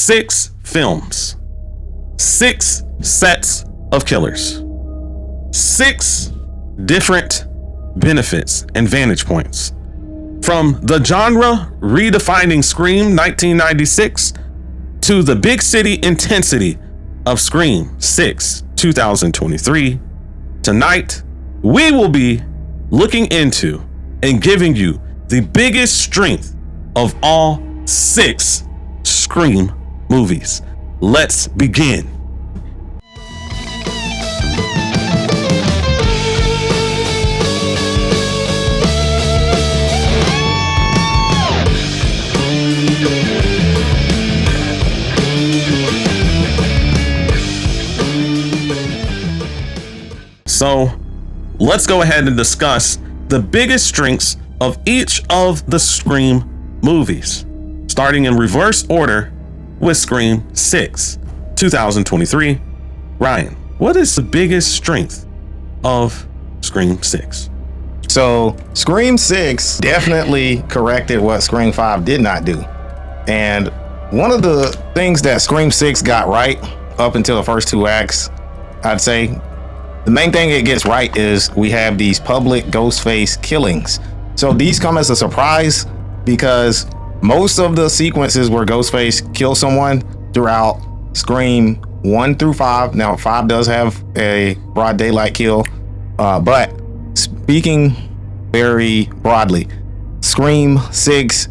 6 films, 6 sets of killers, 6 different benefits and vantage points. From the genre redefining Scream 1996 to the big city intensity of Scream 6 2023, tonight we will be looking into and giving you the biggest strength of all 6 Scream movies. Let's begin. So let's go ahead and discuss the biggest strengths of each of the Scream movies, starting in reverse order with Scream 6 2023. Ryan, what is the biggest strength of Scream 6? So Scream 6 definitely corrected what Scream 5 did not do. And one of the things that Scream 6 got right up until the first 2 acts, I'd say the main thing it gets right is we have these public Ghostface killings. So these come as a surprise because most of the sequences where Ghostface kills someone throughout Scream 1 through 5, now 5 does have a broad daylight kill, but speaking very broadly, Scream 6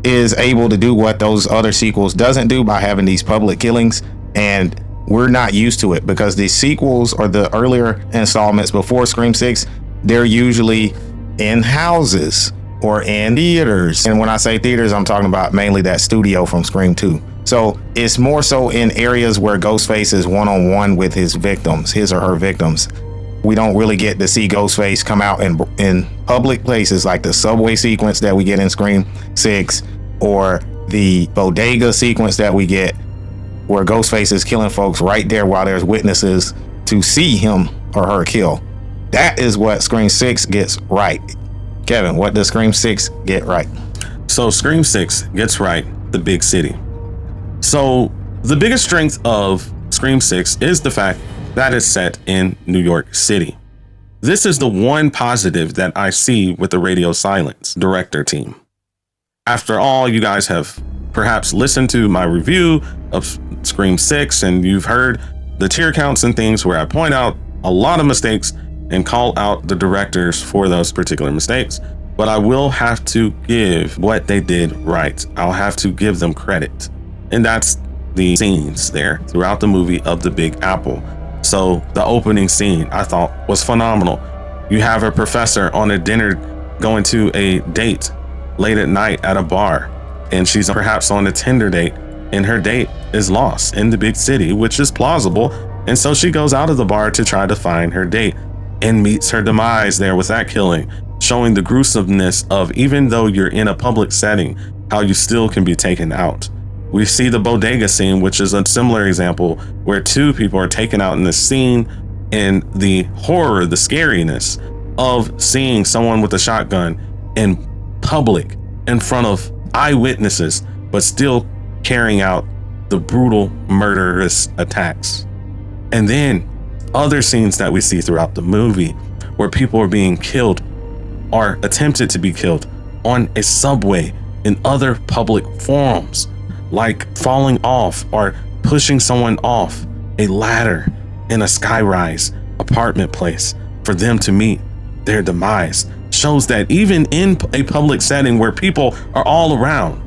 is able to do what those other sequels doesn't do by having these public killings, and we're not used to it because the sequels or the earlier installments before Scream 6, they're usually in houses or in theaters. And when I say theaters, I'm talking about mainly that studio from Scream 2. So it's more so in areas where Ghostface is one-on-one with his victims, his or her victims. We don't really get to see Ghostface come out in public places like the subway sequence that we get in Scream 6 or the bodega sequence that we get where Ghostface is killing folks right there while there's witnesses to see him or her kill. That is what Scream 6 gets right. Kevin, what does Scream 6 get right? So Scream 6 gets right the big city. So the biggest strength of Scream 6 is the fact that it's set in New York City. This is the one positive that I see with the Radio Silence director team. After all, you guys have perhaps listened to my review of Scream 6 and you've heard the tier counts and things where I point out a lot of mistakes and call out the directors for those particular mistakes. But I will have to give what they did right. I'll have to give them credit. And that's the scenes there throughout the movie of the Big Apple. So the opening scene I thought was phenomenal. You have a professor on a dinner going to a date late at night at a bar, and she's perhaps on a Tinder date, and her date is lost in the big city, which is plausible. And so she goes out of the bar to try to find her date and meets her demise there with that killing, showing the gruesomeness of even though you're in a public setting, how you still can be taken out. We see the bodega scene, which is a similar example where 2 people are taken out in the scene, and the horror, the scariness of seeing someone with a shotgun in public in front of eyewitnesses, but still carrying out the brutal murderous attacks. And then other scenes that we see throughout the movie where people are being killed or attempted to be killed on a subway in other public forums, like falling off or pushing someone off a ladder in a skyrise apartment place for them to meet their demise, shows that even in a public setting where people are all around,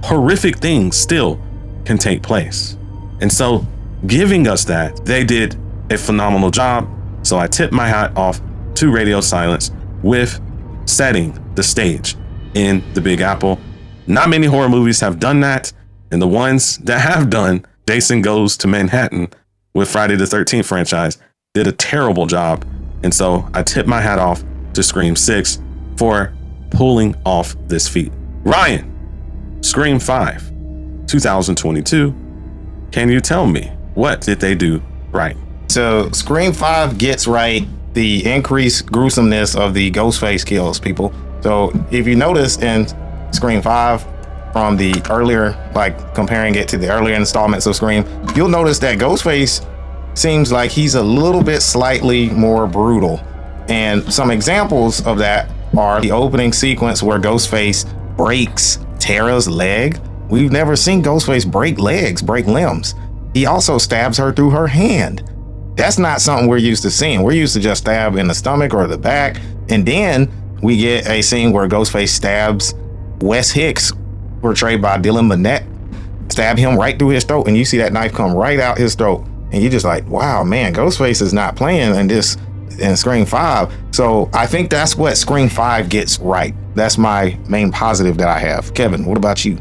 horrific things still can take place. And so giving us that, they did a phenomenal job. So I tip my hat off to Radio Silence with setting the stage in the Big Apple. Not many horror movies have done that. And the ones that have done, Jason Goes to Manhattan with Friday the 13th franchise, did a terrible job. And so I tip my hat off to Scream 6 for pulling off this feat. Ryan, Scream 5, 2022. Can you tell me, what did they do right? So Scream 5 gets right the increased gruesomeness of the Ghostface kills, people. So if you notice in Scream 5, from the earlier, like comparing it to the earlier installments of Scream, you'll notice that Ghostface seems like he's a little bit slightly more brutal. And some examples of that are the opening sequence where Ghostface breaks Tara's leg. We've never seen Ghostface break legs, break limbs. He also stabs her through her hand. That's not something we're used to seeing. We're used to just stab in the stomach or the back. And then we get a scene where Ghostface stabs Wes Hicks, portrayed by Dylan Minnette, stab him right through his throat. And you see that knife come right out his throat. And you're just like, wow, man, Ghostface is not playing in Scream 5. So I think that's what Scream 5 gets right. That's my main positive that I have. Kevin, what about you?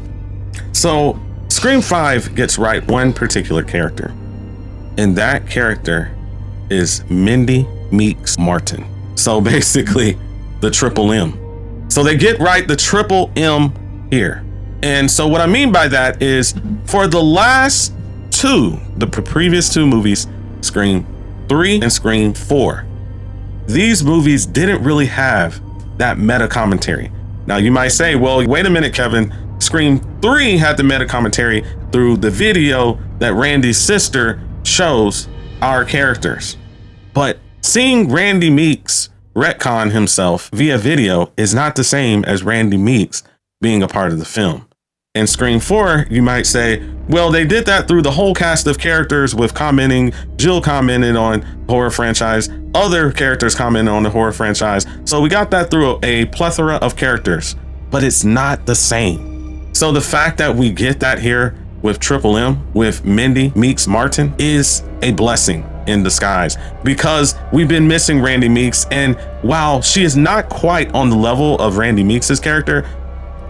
So Scream 5 gets right one particular character. And that character is Mindy Meeks Martin. So basically the triple M. So they get right the triple M here. And so what I mean by that is for the last two, the previous two movies, Scream 3 and Scream 4, these movies didn't really have that meta commentary. Now you might say, well, wait a minute, Kevin, Scream 3 had the meta commentary through the video that Randy's sister shows our characters. But seeing Randy Meeks retcon himself via video is not the same as Randy Meeks being a part of the film. In Scream 4, you might say, well, they did that through the whole cast of characters with commenting. Jill commented on horror franchise. Other characters commented on the horror franchise. So we got that through a plethora of characters, but it's not the same. So the fact that we get that here with Triple M, with Mindy Meeks Martin, is a blessing in disguise, because we've been missing Randy Meeks. And while she is not quite on the level of Randy Meeks' character,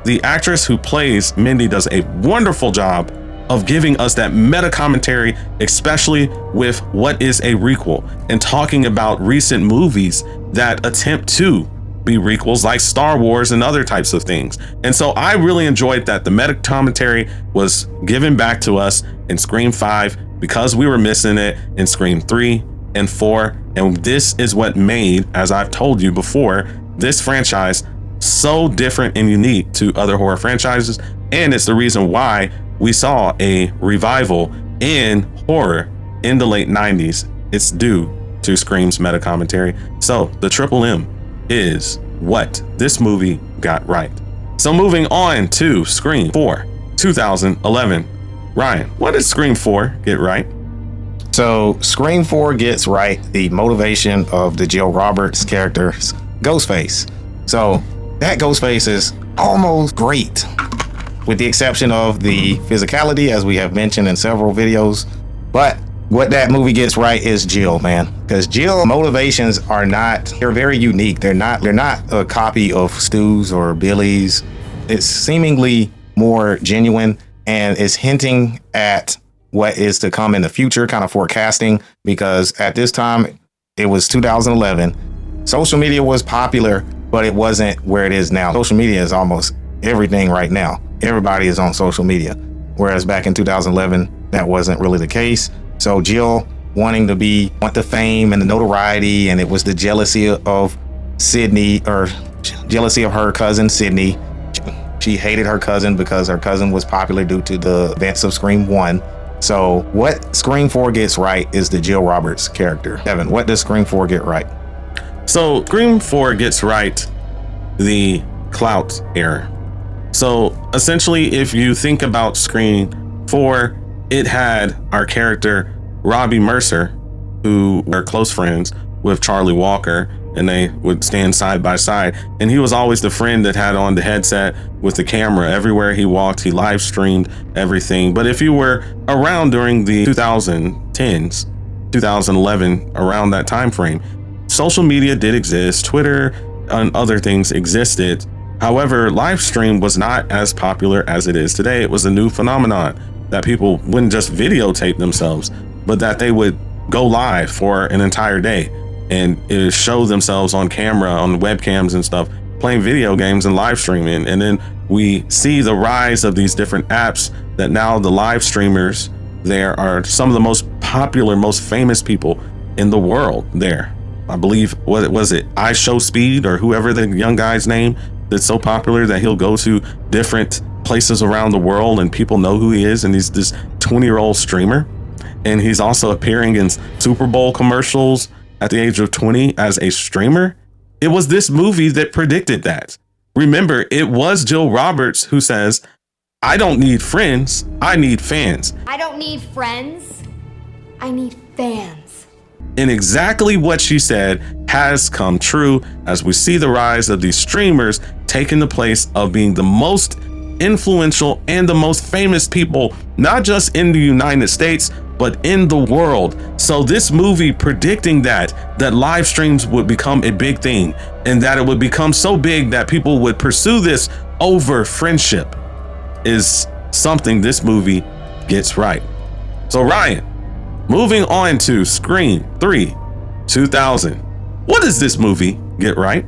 the actress who plays Mindy does a wonderful job of giving us that meta commentary, especially with what is a requel and talking about recent movies that attempt to be requels, like Star Wars and other types of things. And so I really enjoyed that the meta commentary was given back to us in Scream 5 because we were missing it in Scream 3 and 4. And this is what made, as I've told you before, this franchise so different and unique to other horror franchises. And it's the reason why we saw a revival in horror in the late 90s. It's due to Scream's meta commentary. So the Triple M is what this movie got right. So moving on to Scream 4, 2011. Ryan, what did Scream 4 get right? So Scream 4 gets right the motivation of the Jill Roberts character, Ghostface. So that Ghostface is almost great, with the exception of the physicality, as we have mentioned in several videos. But what that movie gets right is Jill, man, because Jill motivations are they're very unique. They're not a copy of Stu's or Billy's. It's seemingly more genuine, and it's hinting at what is to come in the future, kind of forecasting, because at this time, it was 2011. Social media was popular, but it wasn't where it is now. Social media is almost everything right now. Everybody is on social media. Whereas back in 2011, that wasn't really the case. So Jill want the fame and the notoriety, and it was the jealousy of Sydney, or jealousy of her cousin, Sydney. She hated her cousin because her cousin was popular due to the events of Scream 1. So what Scream 4 gets right is the Jill Roberts character. Evan, what does Scream 4 get right? So Scream 4 gets right the clout era. So essentially, if you think about Scream 4, it had our character Robbie Mercer, who were close friends with Charlie Walker, and they would stand side by side. And he was always the friend that had on the headset with the camera. Everywhere he walked, he live streamed everything. But if you were around during the 2010s, 2011, around that time frame, social media did exist. Twitter and other things existed. However, live stream was not as popular as it is today. It was a new phenomenon that people wouldn't just videotape themselves, but that they would go live for an entire day and show themselves on camera, on webcams and stuff, playing video games and live streaming. And then we see the rise of these different apps that now the live streamers there are some of the most popular, most famous people in the world there. I believe, what was it, I Show Speed, or whoever the young guy's name that's so popular that he'll go to different places around the world and people know who he is, and he's this 20-year-old streamer. And he's also appearing in Super Bowl commercials at the age of 20 as a streamer. It was this movie that predicted that. Remember, it was Jill Roberts who says, "I don't need friends, I need fans." I don't need friends, I need fans. And exactly what she said has come true as we see the rise of these streamers taking the place of being the most influential and the most famous people, not just in the United States, but in the world. So this movie predicting that live streams would become a big thing, and that it would become so big that people would pursue this over friendship, is something this movie gets right. So Ryan, moving on to Scream 3, 2000. What does this movie get right?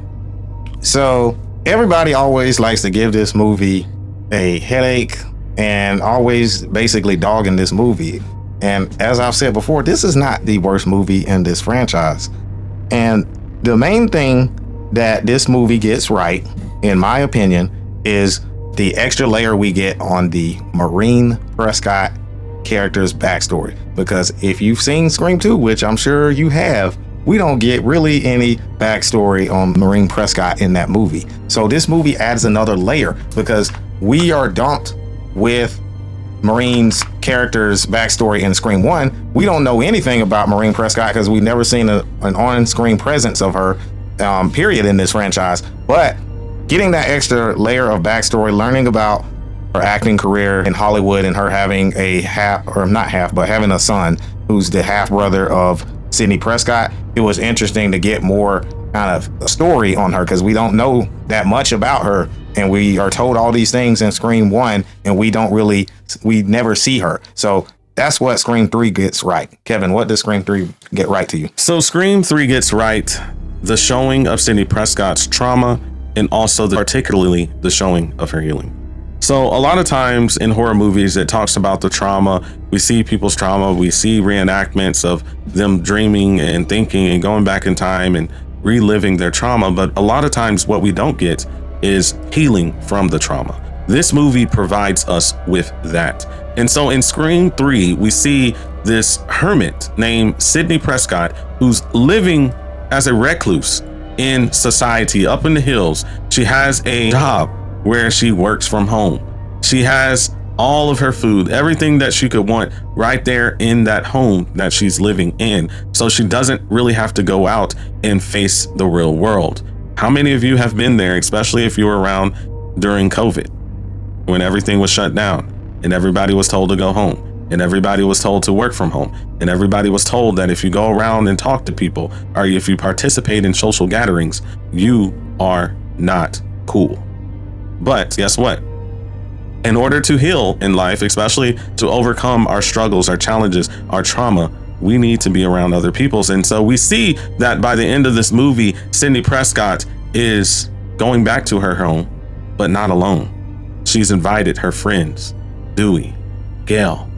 So everybody always likes to give this movie a headache and always basically dogging this movie. And as I've said before, this is not the worst movie in this franchise. And the main thing that this movie gets right, in my opinion, is the extra layer we get on the Maureen Prescott character's backstory. Because if you've seen Scream 2, which I'm sure you have, we don't get really any backstory on Maureen Prescott in that movie. So this movie adds another layer because we are dumped with Maureen's character's backstory in Scream 1. We don't know anything about Maureen Prescott because we've never seen an on-screen presence of her, period, in this franchise. But getting that extra layer of backstory, learning about her acting career in Hollywood and her having having a son who's the half brother of Sidney Prescott, it was interesting to get more kind of a story on her because we don't know that much about her, and we are told all these things in Scream 1 and we never see her. So that's what Scream 3 gets right. Kevin, what does Scream 3 get right to you? So Scream 3 gets right the showing of Sidney Prescott's trauma, and also particularly the showing of her healing. So a lot of times in horror movies, it talks about the trauma. We see people's trauma. We see reenactments of them dreaming and thinking and going back in time and reliving their trauma. But a lot of times what we don't get is healing from the trauma. This movie provides us with that. And so in Scream 3, we see this hermit named Sidney Prescott, who's living as a recluse in society up in the hills. She has a job where she works from home. She has all of her food, everything that she could want right there in that home that she's living in. So she doesn't really have to go out and face the real world. How many of you have been there, especially if you were around during COVID, when everything was shut down and everybody was told to go home and everybody was told to work from home and everybody was told that if you go around and talk to people or if you participate in social gatherings, you are not cool. But guess what? In order to heal in life, especially to overcome our struggles, our challenges, our trauma, we need to be around other people. And so we see that by the end of this movie, Sidney Prescott is going back to her home, but not alone. She's invited her friends, Dewey, Gail,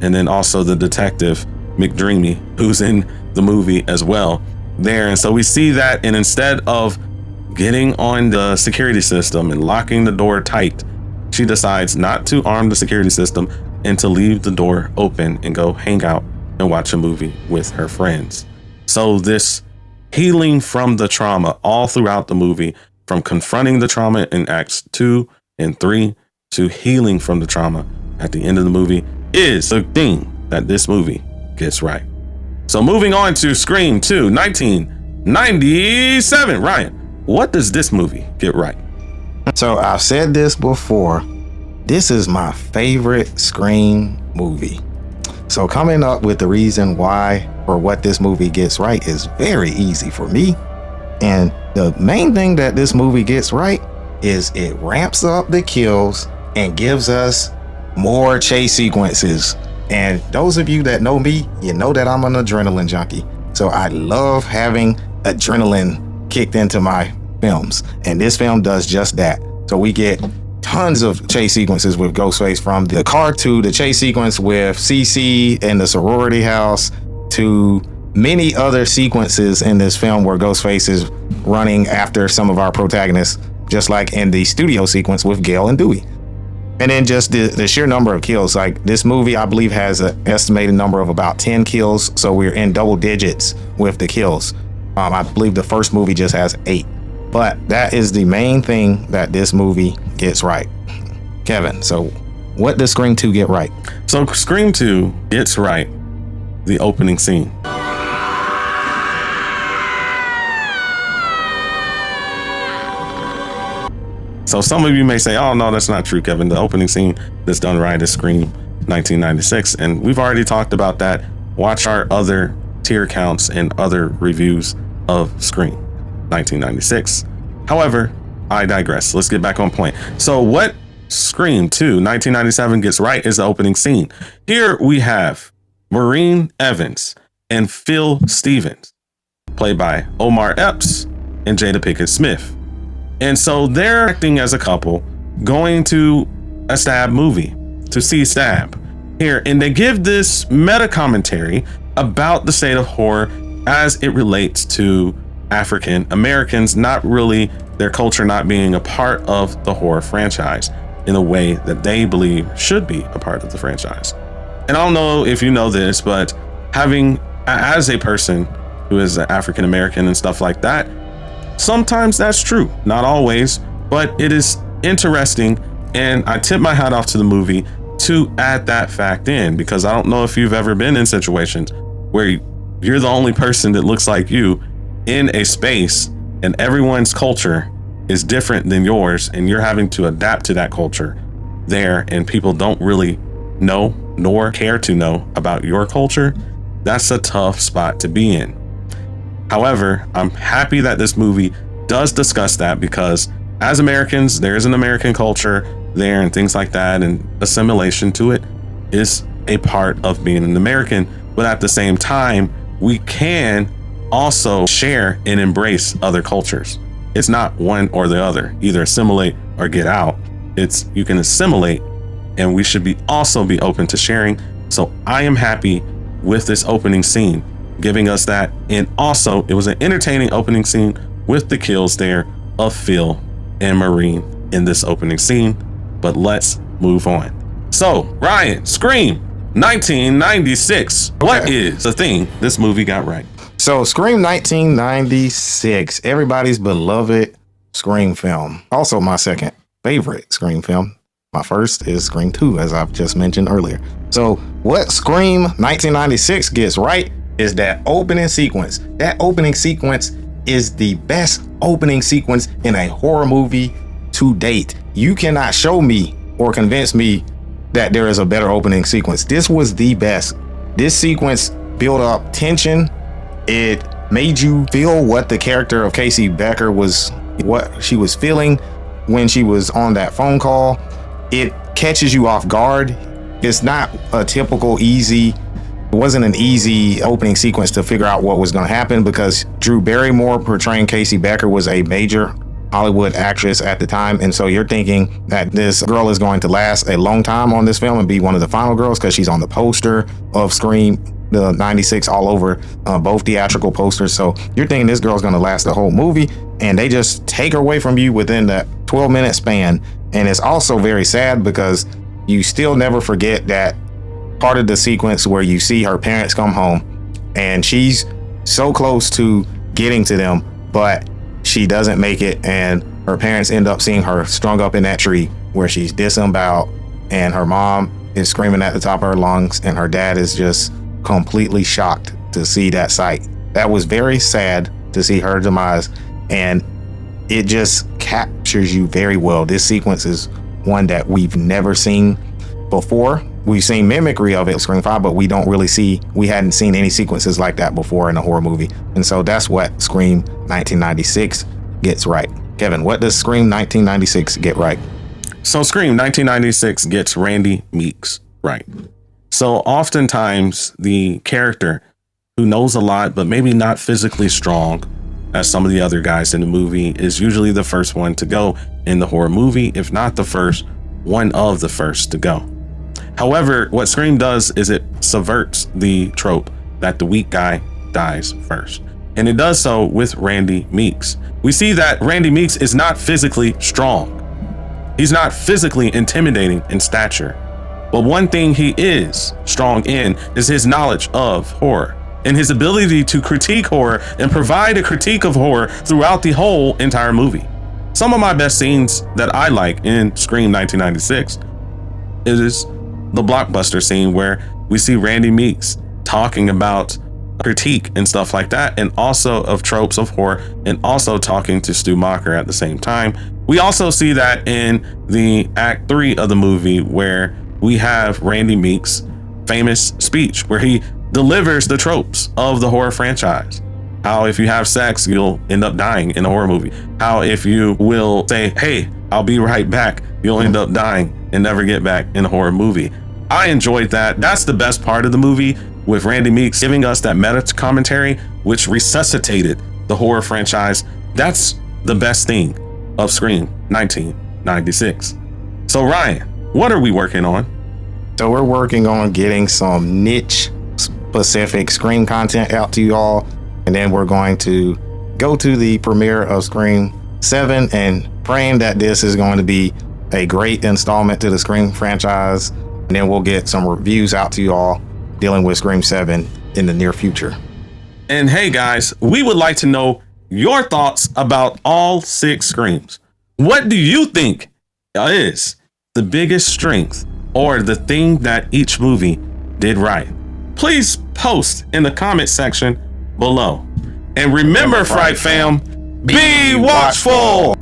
and then also the detective, McDreamy, who's in the movie as well there. And so we see that, and instead of getting on the security system and locking the door tight, she decides not to arm the security system and to leave the door open and go hang out and watch a movie with her friends. So this healing from the trauma all throughout the movie, from confronting the trauma in Acts 2 and 3 to healing from the trauma at the end of the movie, is the thing that this movie gets right. So moving on to Scream 2, 1997. Ryan, what does this movie get right? So I've said this before. This is my favorite Scream movie. So coming up with the reason why or what this movie gets right is very easy for me. And the main thing that this movie gets right is it ramps up the kills and gives us more chase sequences. And those of you that know me, you know that I'm an adrenaline junkie. So I love having adrenaline kicked into my films, and this film does just that. So we get tons of chase sequences with Ghostface, from the car to the chase sequence with CC in the sorority house to many other sequences in this film where Ghostface is running after some of our protagonists, just like in the studio sequence with Gail and Dewey. And then just the sheer number of kills. Like this movie, I believe, has an estimated number of about 10 kills. So we're in double digits with the kills. I believe the first movie just has 8. But that is the main thing that this movie gets right. Kevin, so what does Scream 2 get right? So Scream 2 gets right the opening scene. So some of you may say, oh no, that's not true, Kevin. The opening scene that's done right is Scream 1996. And we've already talked about that. Watch our other tier counts and other reviews of Scream 1996. However, I digress. Let's get back on point. So what Scream 2 1997 gets right is the opening scene. Here we have Maureen Evans and Phil Stevens, played by Omar Epps and Jada Pinkett Smith. And so they're acting as a couple going to a Stab movie to see Stab here. And they give this meta commentary about the state of horror as it relates to African Americans, not really their culture not being a part of the horror franchise in a way that they believe should be a part of the franchise. And I don't know if you know this, but having, as a person who is African American and stuff like that, sometimes that's true, not always, but it is interesting. And I tip my hat off to the movie to add that fact in, because I don't know if you've ever been in situations where you're the only person that looks like you in a space and everyone's culture is different than yours, and you're having to adapt to that culture there, and people don't really know nor care to know about your culture. That's a tough spot to be in. However, I'm happy that this movie does discuss that, because as Americans, there is an American culture there and things like that, and assimilation to it is a part of being an American. But at the same time, we can also share and embrace other cultures. It's not one or the other, either assimilate or get out. It's you can assimilate, and we should also be open to sharing. So I am happy with this opening scene giving us that. And also, it was an entertaining opening scene with the kills there of Phil and Maureen in this opening scene. But let's move on. So, Ryan, Scream 1996. What is the thing this movie got right? So, Scream 1996, everybody's beloved Scream film. Also, my second favorite Scream film. My first is Scream 2, as I've just mentioned earlier. So, what Scream 1996 gets right is that opening sequence. That opening sequence is the best opening sequence in a horror movie to date. You cannot show me or convince me that there is a better opening sequence. This was the best. This sequence built up tension. It made you feel what the character of Casey Becker was, what she was feeling when she was on that phone call. It catches you off guard. It's not a typical easy, it wasn't an easy opening sequence to figure out what was going to happen, because Drew Barrymore portraying Casey Becker was a major Hollywood actress at the time. And so you're thinking that this girl is going to last a long time on this film and be one of the final girls, because she's on the poster of Scream, the 96, all over both theatrical posters. So you're thinking this girl's going to last the whole movie, and they just take her away from you within that 12-minute span. And it's also very sad, because you still never forget that part of the sequence where you see her parents come home and she's so close to getting to them, but she doesn't make it, and her parents end up seeing her strung up in that tree where she's disemboweled, and her mom is screaming at the top of her lungs, and her dad is just completely shocked to see that sight. That was very sad to see her demise, and it just captures you very well. This sequence is one that we've never seen before. We've seen mimicry of it, Scream 5, but we hadn't seen any sequences like that before in a horror movie. And so that's what Scream 1996 gets right. Kevin, what does Scream 1996 get right? So Scream 1996 gets Randy Meeks right. So oftentimes the character who knows a lot, but maybe not physically strong as some of the other guys in the movie, is usually the first one to go in the horror movie, if not the first, one of the first to go. However, what Scream does is it subverts the trope that the weak guy dies first. And it does so with Randy Meeks. We see that Randy Meeks is not physically strong. He's not physically intimidating in stature. But one thing he is strong in is his knowledge of horror and his ability to critique horror and provide a critique of horror throughout the whole entire movie. Some of my best scenes that I like in Scream 1996 is the blockbuster scene where we see Randy Meeks talking about critique and stuff like that, and also of tropes of horror, and also talking to Stu Macher at the same time. We also see that in the Act 3 of the movie where we have Randy Meeks' famous speech where he delivers the tropes of the horror franchise. How if you have sex, you'll end up dying in a horror movie. How if you will say, hey, I'll be right back, you'll end up dying and never get back in a horror movie. I enjoyed that. That's the best part of the movie, with Randy Meeks giving us that meta commentary, which resuscitated the horror franchise. That's the best thing of Scream 1996. So Ryan, what are we working on? So we're working on getting some niche specific Scream content out to you all. And then we're going to go to the premiere of Scream 7 and praying that this is going to be a great installment to the Scream franchise. And then we'll get some reviews out to you all dealing with Scream 7 in the near future. And hey guys, we would like to know your thoughts about all 6 Screams. What do you think is the biggest strength or the thing that each movie did right? Please post in the comment section below. And remember, Fright Fam, be watchful.